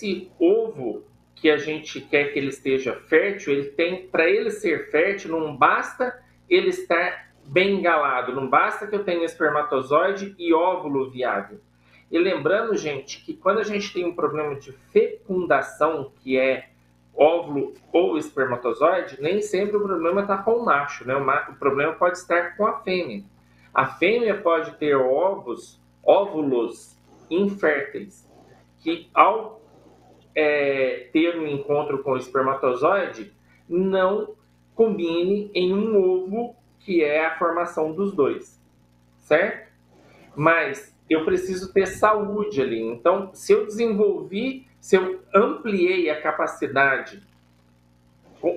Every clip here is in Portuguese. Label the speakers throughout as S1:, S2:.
S1: esse ovo que a gente quer que ele esteja fértil, ele tem, para ele ser fértil, não basta ele estar bem engalado, não basta que eu tenha espermatozoide e óvulo viável. E lembrando, gente, que quando a gente tem um problema de fecundação, que é óvulo ou espermatozoide, nem sempre o problema está com o macho, né? O problema pode estar com a fêmea. A fêmea pode ter óvulos inférteis, que ao ter um encontro com o espermatozoide, não combine em um ovo, que é a formação dos dois, certo? Mas eu preciso ter saúde ali. Então, se eu ampliei a capacidade,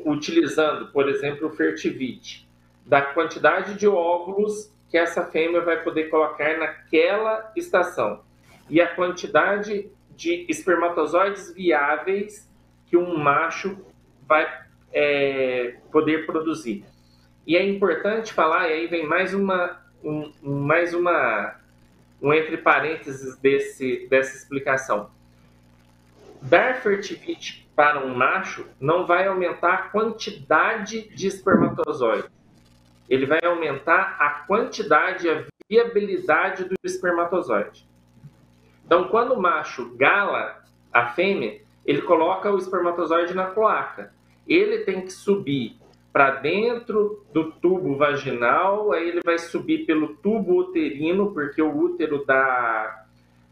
S1: utilizando, por exemplo, o Fertivite, da quantidade de óvulos que essa fêmea vai poder colocar naquela estação, e a quantidade de espermatozoides viáveis que um macho vai poder produzir. E é importante falar, e aí vem mais um entre parênteses dessa explicação. Dar Fertivite para um macho não vai aumentar a quantidade de espermatozoide. Ele vai aumentar a quantidade e a viabilidade do espermatozoide. Então, quando o macho gala a fêmea, ele coloca o espermatozoide na cloaca. Ele tem que subir para dentro do tubo vaginal, aí ele vai subir pelo tubo uterino, porque o útero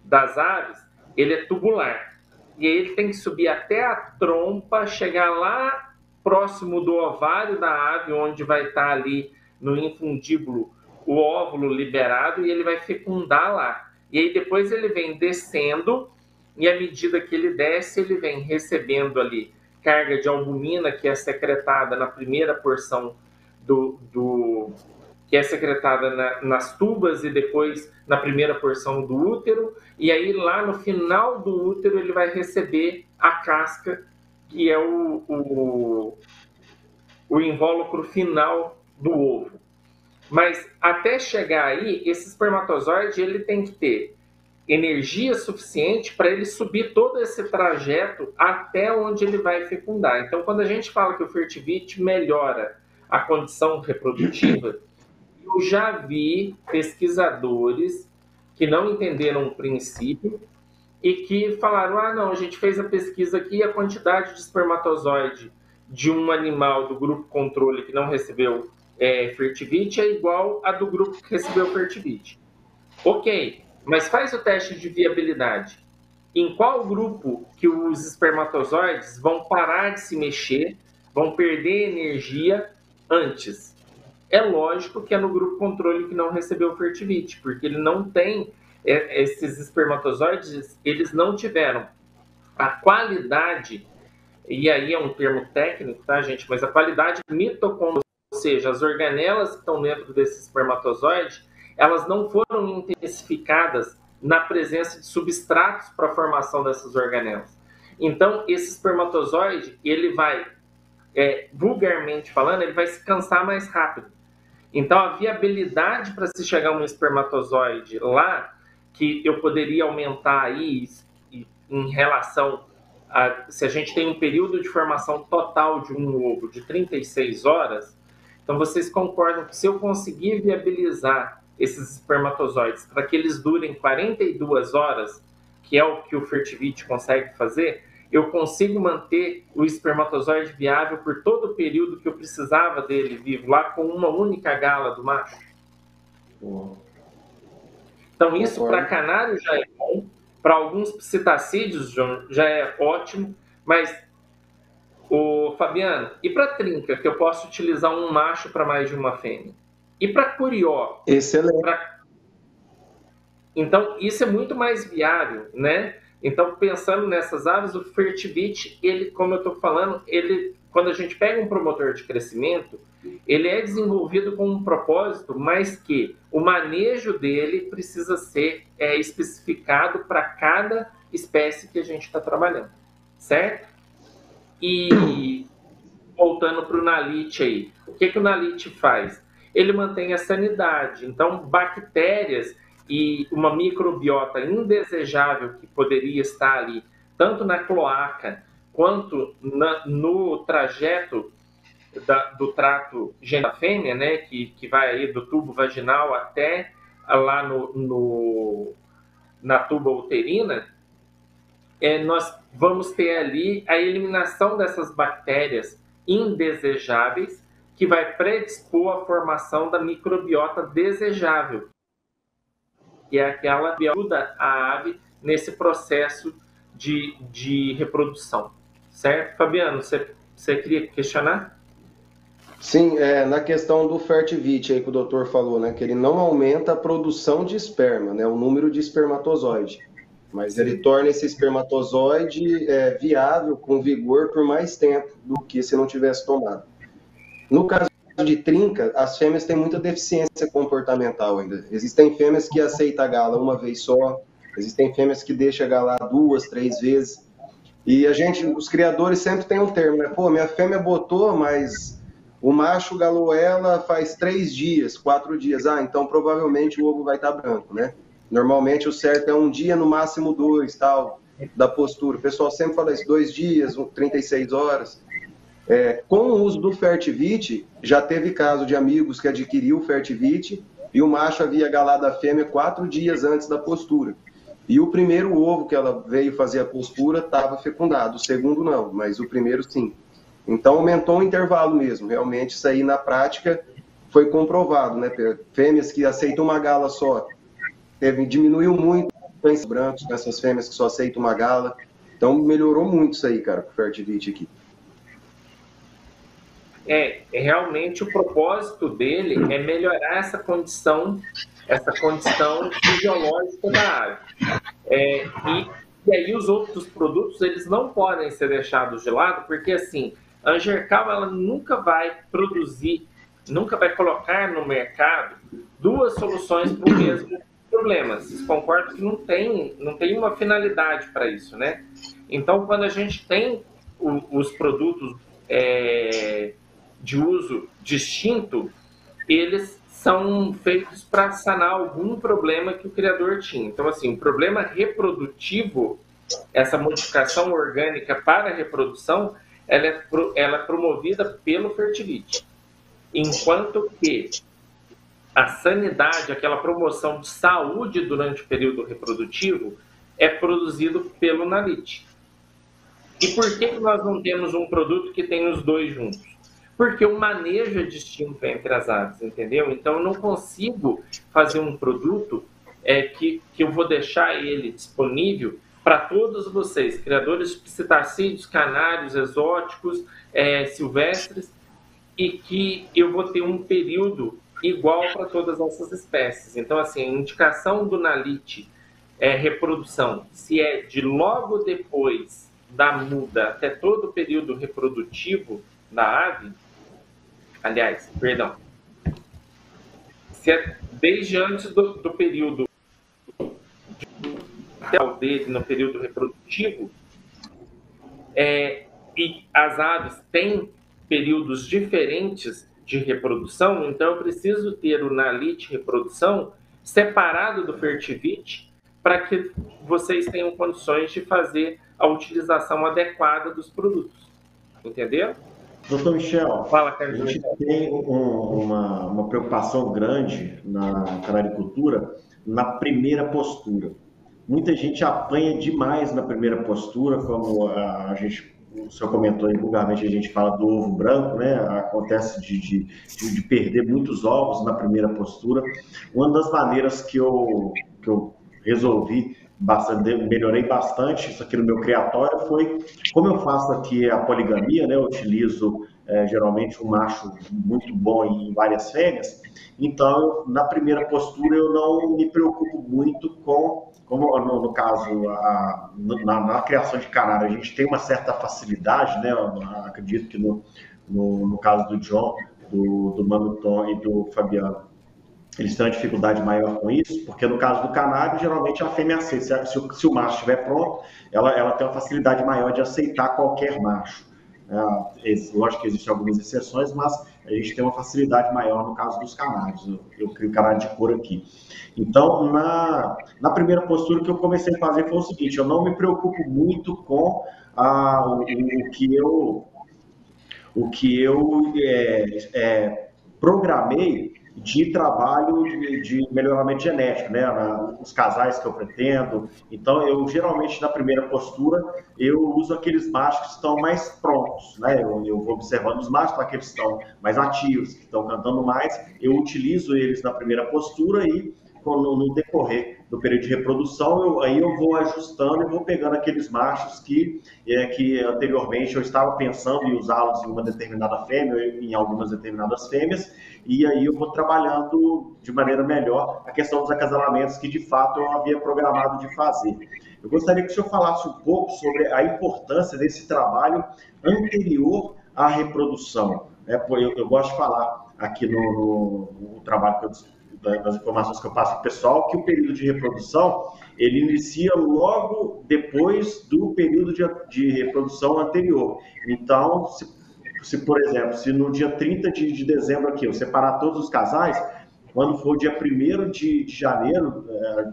S1: das aves, ele é tubular. E aí ele tem que subir até a trompa, chegar lá próximo do ovário da ave, onde vai estar ali no infundíbulo o óvulo liberado, e ele vai fecundar lá. E aí depois ele vem descendo, e à medida que ele desce, ele vem recebendo ali carga de albumina, que é secretada na primeira porção que é secretada nas tubas e depois na primeira porção do útero, e aí lá no final do útero ele vai receber a casca, que é o invólucro final do ovo. Mas até chegar aí, esse espermatozoide ele tem que ter energia suficiente para ele subir todo esse trajeto até onde ele vai fecundar. Então, quando a gente fala que o Fertivite melhora a condição reprodutiva, eu já vi pesquisadores que não entenderam o princípio e que falaram, não, a gente fez a pesquisa aqui e a quantidade de espermatozoide de um animal do grupo controle que não recebeu Fertivite é igual a do grupo que recebeu Fertivite. Ok, mas faz o teste de viabilidade. Em qual grupo que os espermatozoides vão parar de se mexer, vão perder energia antes? É lógico que é no grupo controle que não recebeu Fertivite, porque ele não tem, esses espermatozoides, eles não tiveram a qualidade, e aí é um termo técnico, tá, gente? Mas a qualidade mitocondrial, ou seja, as organelas que estão dentro desse espermatozoide, elas não foram intensificadas na presença de substratos para a formação dessas organelas. Então, esse espermatozoide, ele vai, vulgarmente falando, ele vai se cansar mais rápido. Então, a viabilidade para se chegar a um espermatozoide lá, que eu poderia aumentar aí em relação a, se a gente tem um período de formação total de um ovo de 36 horas, então vocês concordam que se eu conseguir viabilizar esses espermatozoides para que eles durem 42 horas, que é o que o Fertivite consegue fazer, eu consigo manter o espermatozoide viável por todo o período que eu precisava dele vivo, lá com uma única gala do macho. Então isso para canário já é bom, para alguns psitacídeos já é ótimo, mas, Fabiano, e para trinca, que eu posso utilizar um macho para mais de uma fêmea? E para curió?
S2: Excelente.
S1: Então, isso é muito mais viável, né? Então, pensando nessas aves, o Fertivite, ele, como eu estou falando, quando a gente pega um promotor de crescimento, ele é desenvolvido com um propósito, mas que o manejo dele precisa ser especificado para cada espécie que a gente está trabalhando, certo? E voltando para o Nalite aí, o que o Nalite faz? Ele mantém a sanidade, então bactérias e uma microbiota indesejável que poderia estar ali tanto na cloaca quanto no trajeto do trato genital da fêmea, né, que vai aí do tubo vaginal até lá na tuba uterina, nós vamos ter ali a eliminação dessas bactérias indesejáveis, que vai predispor à formação da microbiota desejável, que é aquela que ajuda a ave nesse processo de reprodução. Certo? Fabiano, você queria questionar?
S2: Sim, na questão do Fertivit aí que o doutor falou, né, que ele não aumenta a produção de esperma, né, o número de espermatozoide, mas ele torna esse espermatozoide viável, com vigor, por mais tempo do que se não tivesse tomado. No caso de trinca, as fêmeas têm muita deficiência comportamental ainda. Existem fêmeas que aceitam a gala uma vez só, existem fêmeas que deixam a gala 2, 3 vezes, e os criadores sempre têm um termo, né, pô, minha fêmea botou, mas o macho galou ela faz 3 dias, 4 dias. Ah, então provavelmente o ovo vai estar branco, né? Normalmente o certo é 1 dia, no máximo 2, tal, da postura. O pessoal sempre fala isso, 2 dias, 36 horas. Com o uso do Fertivit, já teve caso de amigos que adquiriu o Fertivit e o macho havia galado a fêmea 4 dias antes da postura. E o primeiro ovo que ela veio fazer a postura estava fecundado, o segundo não, mas o primeiro sim. Então, aumentou o intervalo mesmo. Realmente, isso aí, na prática, foi comprovado, né? Fêmeas que aceitam uma gala só, diminuiu muito os brancos com essas fêmeas que só aceitam uma gala. Então, melhorou muito isso aí, cara, com o Fertivit aqui.
S1: Realmente, o propósito dele é melhorar essa condição fisiológica da ave. E aí, os outros produtos, eles não podem ser deixados de lado, porque, assim, a Angercal, ela nunca vai produzir, nunca vai colocar no mercado 2 soluções para o mesmo problema. Vocês concordam que não tem uma finalidade para isso, né? Então, quando a gente tem os produtos de uso distinto, eles são feitos para sanar algum problema que o criador tinha. Então, assim, o problema reprodutivo, essa modificação orgânica para a reprodução, ela é promovida pelo Fertivit. Enquanto que a sanidade, aquela promoção de saúde durante o período reprodutivo, é produzido pelo Nalit. E por que nós não temos um produto que tem os dois juntos? Porque o manejo é distinto entre as aves, entendeu? Então, eu não consigo fazer um produto que eu vou deixar ele disponível para todos vocês, criadores de psitacídeos, canários, exóticos, silvestres, e que eu vou ter um período igual para todas essas espécies. Então, assim, a indicação do Nalit reprodução, se é de logo depois da muda até todo o período reprodutivo da ave, aliás, perdão, se é desde antes do período até o dele no período reprodutivo, e as aves têm períodos diferentes de reprodução, então eu preciso ter o Nalit reprodução separado do Fertivit para que vocês tenham condições de fazer a utilização adequada dos produtos. Entendeu?
S3: Doutor Michel,
S1: Fala,
S3: a gente tem uma preocupação grande na canaricultura na primeira postura. Muita gente apanha demais na primeira postura, como o senhor comentou aí, vulgarmente a gente fala do ovo branco, né? Acontece de perder muitos ovos na primeira postura. Uma das maneiras que eu resolvi melhorei bastante isso aqui no meu criatório foi, como eu faço aqui a poligamia, né? Eu utilizo geralmente um macho muito bom em várias fêmeas, então na primeira postura eu não me preocupo muito como no caso, na criação de canário, a gente tem uma certa facilidade, né? Eu acredito que no caso do John, do Manuton e do Fabiano, eles têm uma dificuldade maior com isso, porque no caso do canário, geralmente a fêmea aceita. Se o macho estiver pronto, ela tem uma facilidade maior de aceitar qualquer macho. Lógico que existem algumas exceções, mas a gente tem uma facilidade maior no caso dos canários. Eu crio canário de couro aqui. Então, na primeira postura que eu comecei a fazer foi o seguinte: eu não me preocupo muito com o que eu programei de trabalho de melhoramento genético, né? Os casais que eu pretendo. Então, eu geralmente, na primeira postura, eu uso aqueles machos que estão mais prontos, né? Eu vou observando os machos, aqueles que estão mais ativos, que estão cantando mais, eu utilizo eles na primeira postura e no decorrer do período de reprodução, aí eu vou ajustando e vou pegando aqueles machos que anteriormente eu estava pensando em usá-los em uma determinada fêmea, ou em algumas determinadas fêmeas, e aí eu vou trabalhando de maneira melhor a questão dos acasalamentos que de fato eu havia programado de fazer. Eu gostaria que o senhor falasse um pouco sobre a importância desse trabalho anterior à reprodução. Eu gosto de falar aqui no trabalho das informações que eu passo para o pessoal, que o período de reprodução, ele inicia logo depois do período de reprodução anterior. Então, se por exemplo, se no dia 30 de dezembro aqui, eu separar todos os casais, quando for dia 1º de janeiro,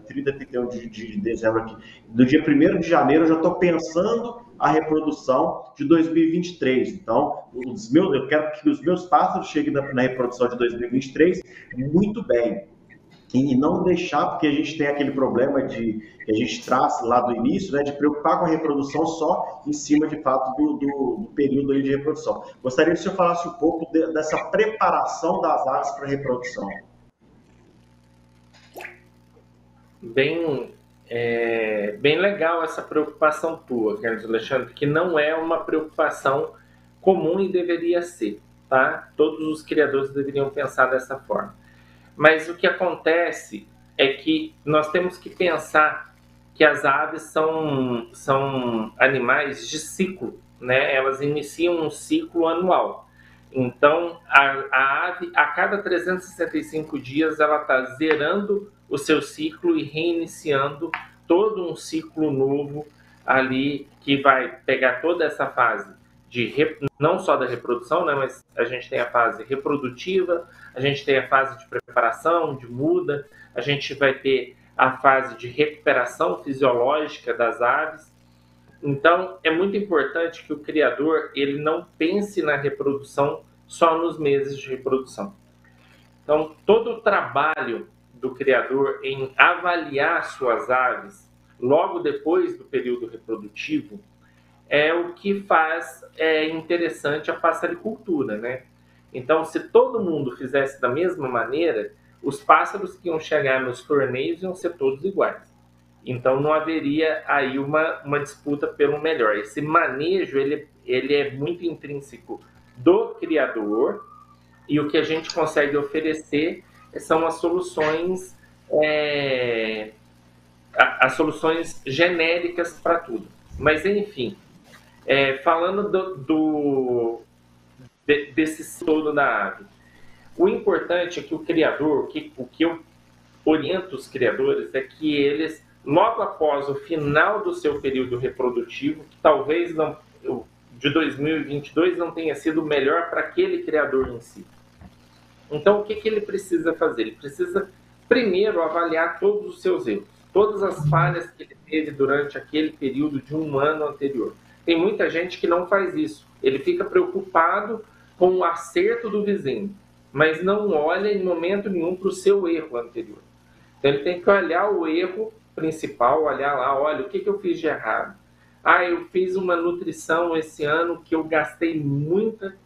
S3: 30 e 31 de dezembro aqui, no dia 1º de janeiro eu já estou pensando a reprodução de 2023. Então, eu quero que os meus pássaros cheguem na reprodução de 2023 muito bem. E não deixar, porque a gente tem aquele problema que a gente traz lá do início, né, de preocupar com a reprodução só em cima, de fato, do período aí de reprodução. Gostaria que o senhor falasse um pouco dessa preparação das aves para a reprodução.
S1: Bem legal essa preocupação tua, Carlos Alexandre, que não é uma preocupação comum e deveria ser, tá? Todos os criadores deveriam pensar dessa forma. Mas o que acontece é que nós temos que pensar que as aves são animais de ciclo, né? Elas iniciam um ciclo anual. Então, a ave, a cada 365 dias, ela está zerando o seu ciclo e reiniciando todo um ciclo novo ali, que vai pegar toda essa fase não só da reprodução, né, mas a gente tem a fase reprodutiva, a gente tem a fase de preparação, de muda, a gente vai ter a fase de recuperação fisiológica das aves. Então, é muito importante que o criador ele não pense na reprodução só nos meses de reprodução. Então, todo o trabalho do criador em avaliar suas aves logo depois do período reprodutivo é o que faz interessante a passericultura, né? Então, se todo mundo fizesse da mesma maneira, os pássaros que iam chegar nos torneios iam ser todos iguais. Então, não haveria aí uma disputa pelo melhor. Esse manejo, ele é muito intrínseco do criador, e o que a gente consegue oferecer são as soluções genéricas para tudo. Mas, enfim, falando desse todo da ave, o importante é que o criador, o que eu oriento os criadores é que eles, logo após o final do seu período reprodutivo, que talvez de 2022 não tenha sido o melhor para aquele criador em si. Então, o que ele precisa fazer? Ele precisa, primeiro, avaliar todos os seus erros, todas as falhas que ele teve durante aquele período de um ano anterior. Tem muita gente que não faz isso. Ele fica preocupado com o acerto do vizinho, mas não olha em momento nenhum para o seu erro anterior. Então, ele tem que olhar o erro principal, olhar lá, olha, o que eu fiz de errado? Eu fiz uma nutrição esse ano que eu gastei muita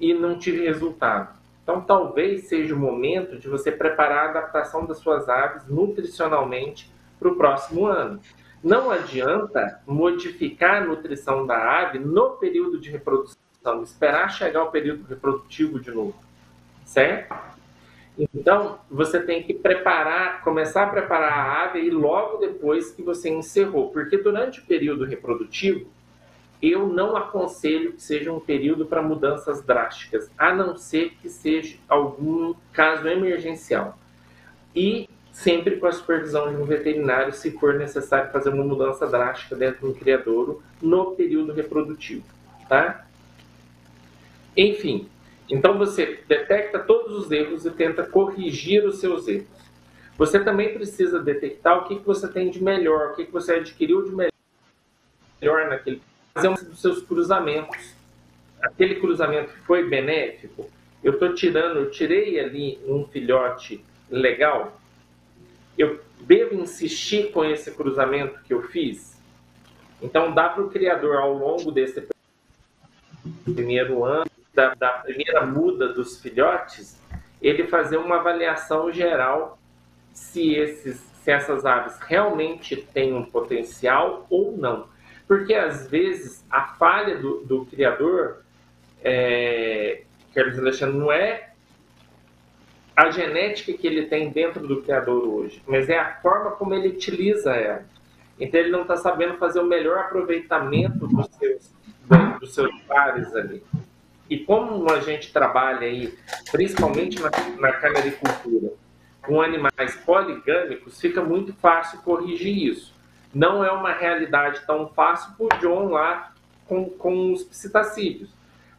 S1: e não tive resultado. Então, talvez seja o momento de você preparar a adaptação das suas aves nutricionalmente para o próximo ano. Não adianta modificar a nutrição da ave no período de reprodução, esperar chegar o período reprodutivo de novo, certo? Então, você tem que começar a preparar a ave e logo depois que você encerrou, porque durante o período reprodutivo, eu não aconselho que seja um período para mudanças drásticas, a não ser que seja algum caso emergencial. E sempre com a supervisão de um veterinário, se for necessário fazer uma mudança drástica dentro do criadouro no período reprodutivo, tá? Enfim, Então você detecta todos os erros e tenta corrigir os seus erros. Você também precisa detectar o que você tem de melhor, o que você adquiriu de melhor naquele. Fazer um dos seus cruzamentos. Aquele cruzamento que foi benéfico, eu tirei ali um filhote legal, eu devo insistir com esse cruzamento que eu fiz? Então dá para o criador, ao longo desse primeiro ano, da primeira muda dos filhotes, ele fazer uma avaliação geral se essas aves realmente têm um potencial ou não. Porque, às vezes, a falha do criador, Carlos Alexandre, não é a genética que ele tem dentro do criador hoje, mas é a forma como ele utiliza ela. Então, ele não está sabendo fazer o melhor aproveitamento dos seus pares ali. E como a gente trabalha aí, principalmente na canericultura, com animais poligâmicos, fica muito fácil corrigir isso. Não é uma realidade tão fácil para o John lá com os psitacídeos,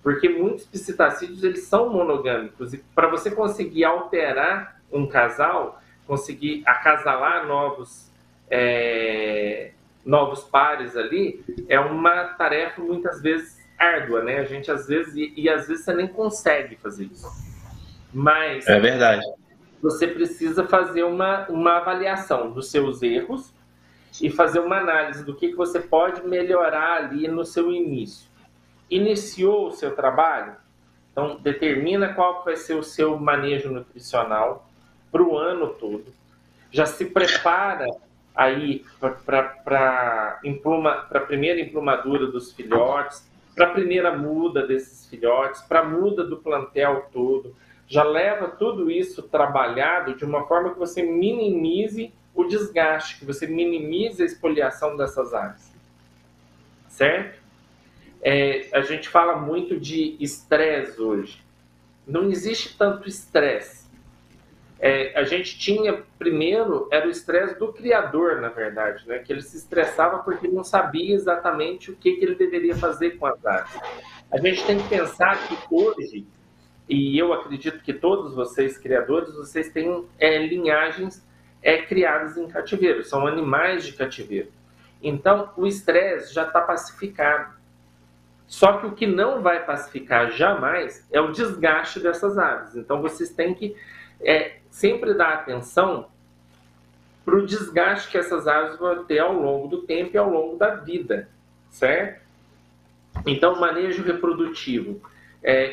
S1: porque muitos psitacídeos eles são monogâmicos, e para você conseguir alterar um casal, conseguir acasalar novos pares ali, é uma tarefa muitas vezes árdua, né? A gente às vezes você nem consegue fazer isso. Mas
S4: é verdade.
S1: Você precisa fazer uma avaliação dos seus erros e fazer uma análise do que você pode melhorar ali no seu início. Iniciou o seu trabalho? Então, determina qual vai ser o seu manejo nutricional para o ano todo. Já se prepara aí para a primeira emplumadura dos filhotes, para a primeira muda desses filhotes, para a muda do plantel todo. Já leva tudo isso trabalhado de uma forma que você minimize o desgaste, que você minimize a espoliação dessas aves. Certo? A gente fala muito de estresse hoje. Não existe tanto estresse. A gente tinha, primeiro, era o estresse do criador, na verdade, né? Que ele se estressava porque não sabia exatamente o que ele deveria fazer com as aves. A gente tem que pensar que hoje, e eu acredito que todos vocês, criadores, vocês têm linhagens criadas em cativeiro, são animais de cativeiro. Então, o estresse já está pacificado. Só que o que não vai pacificar jamais é o desgaste dessas aves. Então, vocês têm que sempre dar atenção para o desgaste que essas aves vão ter ao longo do tempo e ao longo da vida, certo? Então, manejo reprodutivo.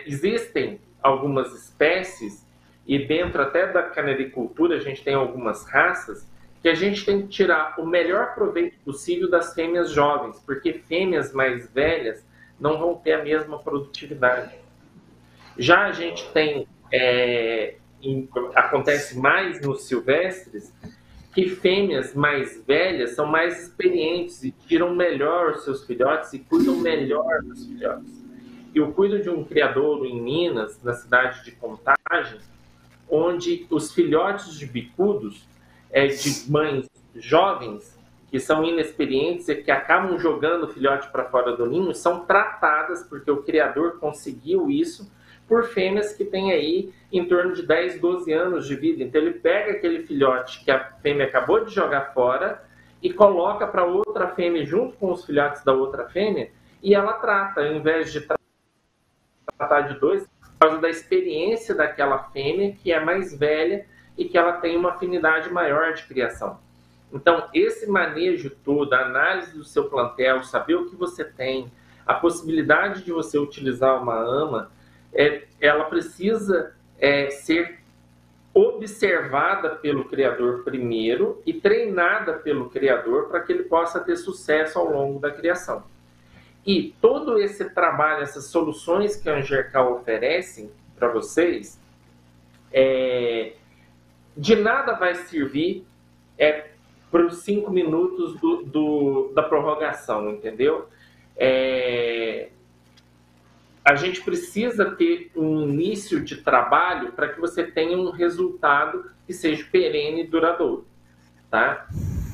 S1: Existem algumas espécies, e dentro até da canericultura a gente tem algumas raças, que a gente tem que tirar o melhor proveito possível das fêmeas jovens, porque fêmeas mais velhas não vão ter a mesma produtividade. Já a gente tem, acontece mais nos silvestres, que fêmeas mais velhas são mais experientes e tiram melhor os seus filhotes e cuidam melhor dos filhotes. Eu cuido de um criadouro em Minas, na cidade de Contagem, onde os filhotes de bicudos, de mães jovens, que são inexperientes e que acabam jogando o filhote para fora do ninho, são tratadas, porque o criador conseguiu isso, por fêmeas que têm aí em torno de 10, 12 anos de vida. Então ele pega aquele filhote que a fêmea acabou de jogar fora e coloca para outra fêmea junto com os filhotes da outra fêmea, e ela trata, ao invés de tratar de dois, por causa da experiência daquela fêmea que é mais velha e que ela tem uma afinidade maior de criação. Então, esse manejo todo, a análise do seu plantel, saber o que você tem, a possibilidade de você utilizar uma ama, ela precisa ser observada pelo criador primeiro e treinada pelo criador para que ele possa ter sucesso ao longo da criação. E todo esse trabalho, essas soluções que a Angercal oferece para vocês, de nada vai servir para os 5 minutos da prorrogação, entendeu? A gente precisa ter um início de trabalho para que você tenha um resultado que seja perene e duradouro, tá?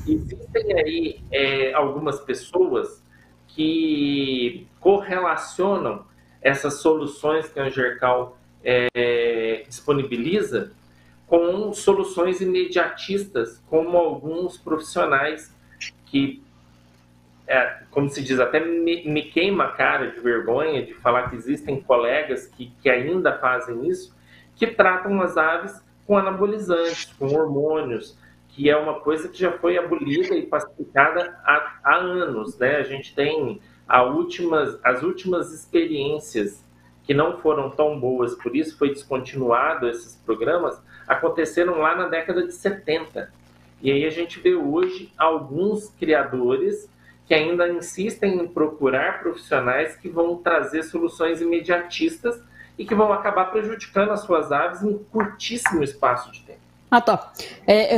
S1: Existem aí algumas pessoas que correlacionam essas soluções que a Angercal disponibiliza com soluções imediatistas, como alguns profissionais que, como se diz, até me queima a cara de vergonha de falar que existem colegas que ainda fazem isso, que tratam as aves com anabolizantes, com hormônios, que é uma coisa que já foi abolida e pacificada há anos, né? A gente tem as últimas experiências que não foram tão boas, por isso foi descontinuado esses programas, aconteceram lá na década de 70. E aí a gente vê hoje alguns criadores que ainda insistem em procurar profissionais que vão trazer soluções imediatistas e que vão acabar prejudicando as suas aves em curtíssimo espaço de tempo.
S4: Ah, tá.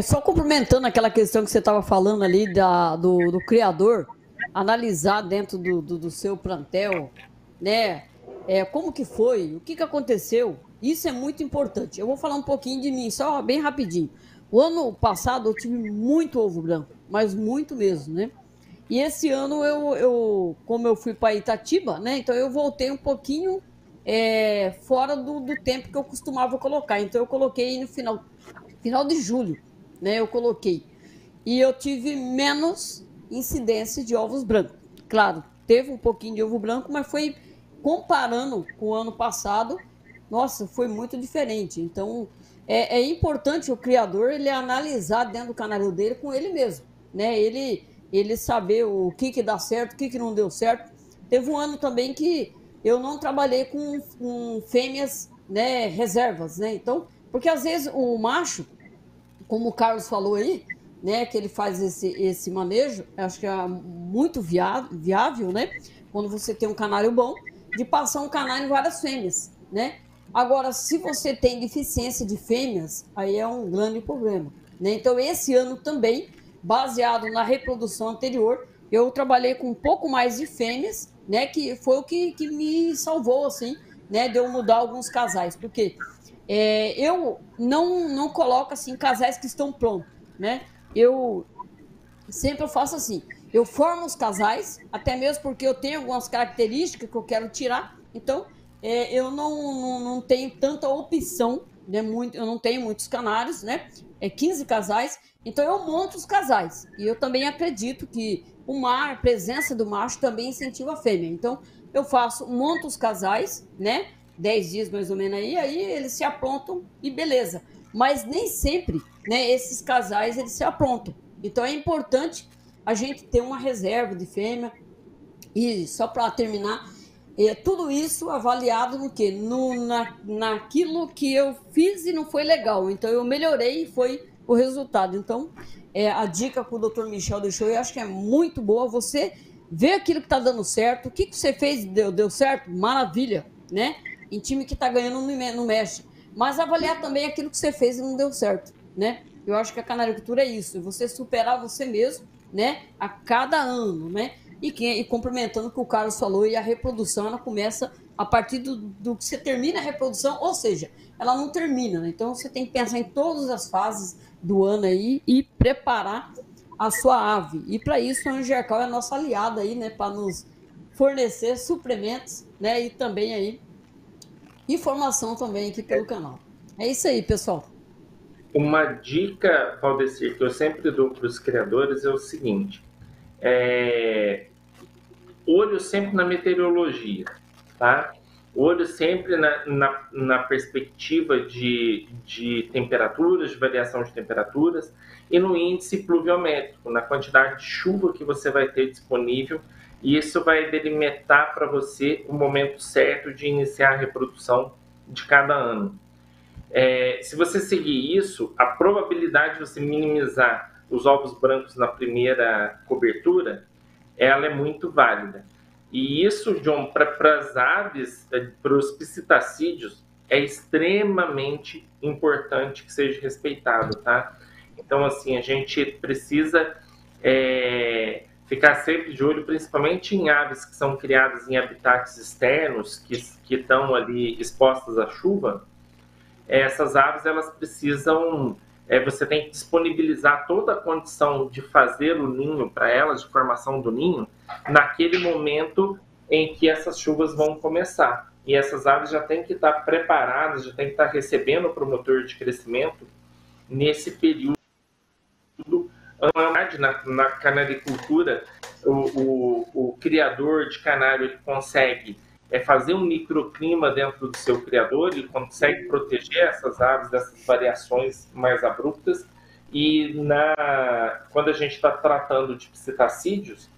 S4: Só complementando aquela questão que você estava falando ali do criador, analisar dentro do seu plantel, né? Como que foi, o que aconteceu, isso é muito importante. Eu vou falar um pouquinho de mim, só bem rapidinho. O ano passado eu tive muito ovo branco, mas muito mesmo, né? E esse ano como eu fui para Itatiba, né? Então eu voltei um pouquinho fora do tempo que eu costumava colocar. Então eu coloquei no final de julho, né? Eu coloquei. E eu tive menos incidência de ovos brancos. Claro, teve um pouquinho de ovo branco, mas foi comparando com o ano passado, nossa, foi muito diferente. Então, é importante o criador ele analisar dentro do canário dele com ele mesmo, né? Ele saber o que dá certo, o que não deu certo. Teve um ano também que eu não trabalhei com fêmeas, né, reservas, né? Então, porque às vezes o macho, como o Carlos falou aí, né, que ele faz esse manejo, acho que é muito viável, né? Quando você tem um canário bom, de passar um canário em várias fêmeas, né? Agora, se você tem deficiência de fêmeas, aí é um grande problema, né? Então, esse ano também, baseado na reprodução anterior, eu trabalhei com um pouco mais de fêmeas, né? Que foi o que me salvou, assim, né? De eu mudar alguns casais, porque eu não coloco, assim, casais que estão prontos, né? Eu sempre faço assim, eu formo os casais, até mesmo porque eu tenho algumas características que eu quero tirar, então eu não tenho tanta opção, né? Eu não tenho muitos canários, né? 15 casais, então eu monto os casais. E eu também acredito que a presença do macho também incentiva a fêmea. Então eu monto os casais, né? 10 dias mais ou menos aí eles se aprontam e beleza. Mas nem sempre, né, esses casais eles se aprontam. Então é importante a gente ter uma reserva de fêmea. E só para terminar, tudo isso avaliado no quê? Naquilo que eu fiz e não foi legal. Então eu melhorei e foi o resultado. Então a dica que o Dr. Michel deixou, eu acho que é muito boa. Você ver aquilo que está dando certo. O que você fez deu certo? Maravilha, né? Em time que está ganhando não mexe. Mas avaliar também aquilo que você fez e não deu certo, né? Eu acho que a canaricultura é isso, você superar você mesmo, né? A cada ano, né? E complementando o que o Carlos falou, e a reprodução, ela começa a partir do que você termina a reprodução, ou seja, ela não termina, né? Então você tem que pensar em todas as fases do ano aí e preparar a sua ave. E para isso a Angercal é a nossa aliada aí, né? Para nos fornecer suplementos, né? E também aí informação também aqui pelo canal. É isso aí, pessoal.
S1: Uma dica, Valdecir, que eu sempre dou para os criadores é o seguinte: olho sempre na meteorologia, tá? Olho sempre na perspectiva de temperaturas, de variação de temperaturas, e no índice pluviométrico, na quantidade de chuva que você vai ter disponível, e isso vai delimitar para você o momento certo de iniciar a reprodução de cada ano. Se você seguir isso, a probabilidade de você minimizar os ovos brancos na primeira cobertura, ela é muito válida. E isso, John, para as aves, para os piscitacídeos, é extremamente importante que seja respeitado, tá? Então, assim, a gente precisa ficar sempre de olho, principalmente em aves que são criadas em habitats externos, que estão ali expostas à chuva. Essas aves, elas precisam, você tem que disponibilizar toda a condição de fazer o ninho para elas, de formação do ninho, naquele momento em que essas chuvas vão começar. E essas aves já têm que estar preparadas, já têm que estar recebendo o promotor de crescimento nesse período. Na canaricultura, o criador de canário ele consegue fazer um microclima dentro do seu criador, ele consegue proteger essas aves dessas variações mais abruptas. E quando a gente está tratando de psitacídeos,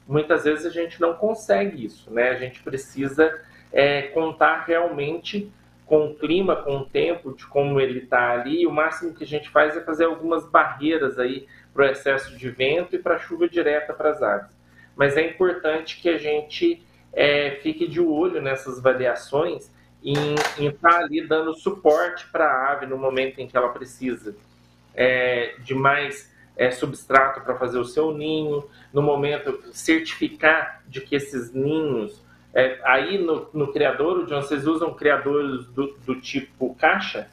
S1: muitas vezes a gente não consegue isso, né? A gente precisa contar realmente com o clima, com o tempo, de como ele está ali. E o máximo que a gente faz é fazer algumas barreiras aí para o excesso de vento e para a chuva direta para as aves. Mas é importante que a gente fique de olho nessas variações e estar ali dando suporte para a ave no momento em que ela precisa de mais substrato para fazer o seu ninho, no momento certificar de que esses ninhos aí no criador, John, vocês usam criadores do tipo caixa?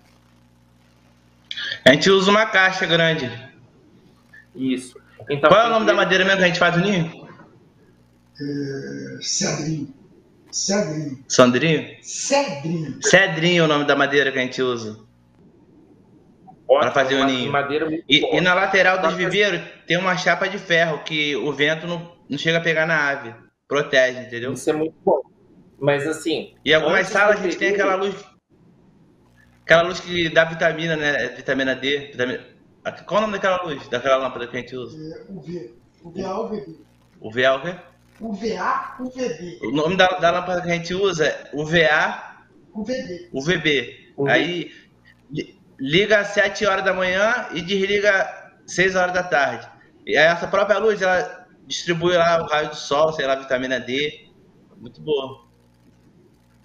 S5: A gente usa uma caixa grande.
S1: Isso. Então,
S5: qual é o nome da madeira mesmo que a gente faz o ninho?
S6: Cedrinho.
S5: Sandrinho?
S6: Cedrinho
S5: é o nome da madeira que a gente usa para fazer o ninho. E na lateral dos viveiros tem uma chapa de ferro que o vento não chega a pegar na ave. Protege, entendeu?
S1: Isso é muito bom. Mas assim...
S5: E algumas salas a gente tem aquela luz que dá vitamina, né? Vitamina D. Qual o nome daquela luz? Daquela lâmpada que a gente usa?
S6: UVA, UVB.
S5: UVA o quê?
S6: UVA, UVB.
S5: O nome da lâmpada que a gente usa é UVA, UVB. Aí liga às 7 horas da manhã e desliga às 6 horas da tarde. E essa própria luz, ela distribui lá o raio do sol, sei lá, vitamina D. Muito boa.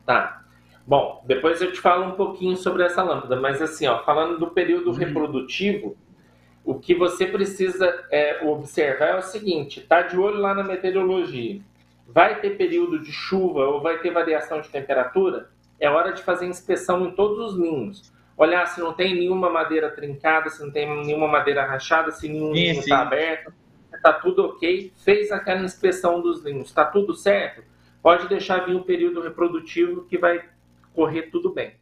S1: Tá. Bom, depois eu te falo um pouquinho sobre essa lâmpada, mas assim, falando do período reprodutivo, o que você precisa observar é o seguinte: tá de olho lá na meteorologia. Vai ter período de chuva ou vai ter variação de temperatura? É hora de fazer inspeção em todos os ninhos. Olhar se não tem nenhuma madeira trincada, se não tem nenhuma madeira rachada, se nenhum ninho está aberto. Está tudo ok, fez aquela inspeção dos ninhos, está tudo certo, pode deixar vir um período reprodutivo que vai correr tudo bem.